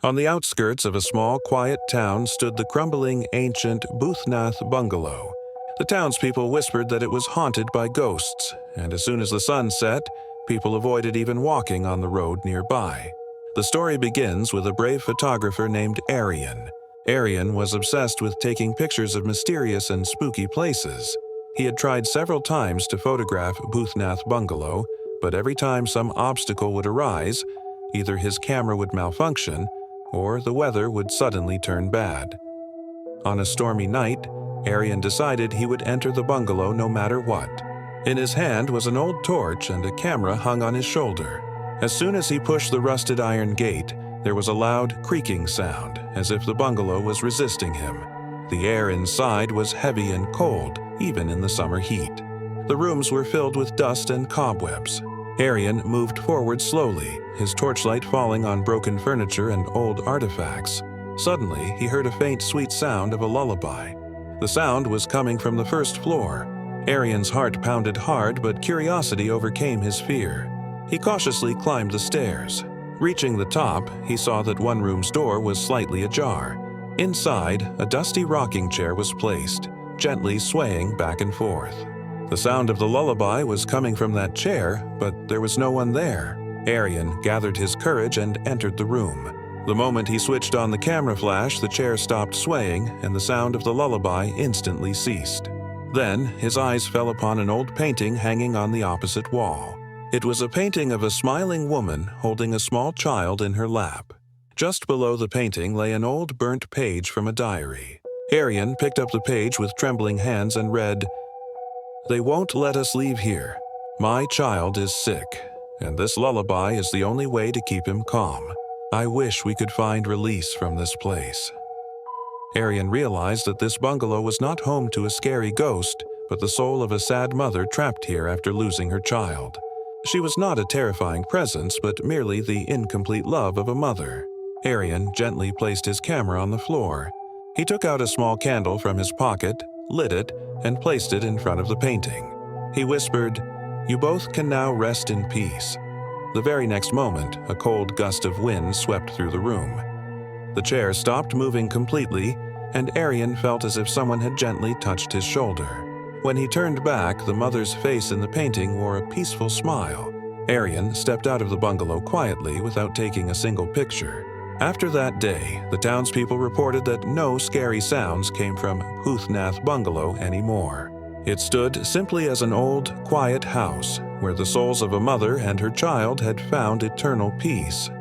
On the outskirts of a small, quiet town stood the crumbling, ancient Boothnath bungalow. The townspeople whispered that it was haunted by ghosts, and as soon as the sun set, people avoided even walking on the road nearby. The story begins with a brave photographer named Arian. Arian was obsessed with taking pictures of mysterious and spooky places. He had tried several times to photograph Boothnath bungalow, but every time some obstacle would arise, either his camera would malfunction or the weather would suddenly turn bad. On a stormy night, Arian decided he would enter the bungalow no matter what. In his hand was an old torch and a camera hung on his shoulder. As soon as he pushed the rusted iron gate, there was a loud creaking sound, as if the bungalow was resisting him. The air inside was heavy and cold, even in the summer heat. The rooms were filled with dust and cobwebs. Arian moved forward slowly, his torchlight falling on broken furniture and old artifacts. Suddenly, he heard a faint, sweet sound of a lullaby. The sound was coming from the first floor. Arian's heart pounded hard, but curiosity overcame his fear. He cautiously climbed the stairs. Reaching the top, he saw that one room's door was slightly ajar. Inside, a dusty rocking chair was placed, gently swaying back and forth. The sound of the lullaby was coming from that chair, but there was no one there. Arian gathered his courage and entered the room. The moment he switched on the camera flash, the chair stopped swaying, and the sound of the lullaby instantly ceased. Then, his eyes fell upon an old painting hanging on the opposite wall. It was a painting of a smiling woman holding a small child in her lap. Just below the painting lay an old burnt page from a diary. Arian picked up the page with trembling hands and read, "They won't let us leave here. My child is sick, and this lullaby is the only way to keep him calm. I wish we could find release from this place." Arian realized that this bungalow was not home to a scary ghost, but the soul of a sad mother trapped here after losing her child. She was not a terrifying presence, but merely the incomplete love of a mother. Arian gently placed his camera on the floor. He took out a small candle from his pocket, lit it, and placed it in front of the painting. He whispered, "You both can now rest in peace." The very next moment, a cold gust of wind swept through the room. The chair stopped moving completely, and Arian felt as if someone had gently touched his shoulder. When he turned back, the mother's face in the painting wore a peaceful smile. Arian stepped out of the bungalow quietly without taking a single picture. After that day, the townspeople reported that no scary sounds came from Boothnath bungalow anymore. It stood simply as an old, quiet house where the souls of a mother and her child had found eternal peace.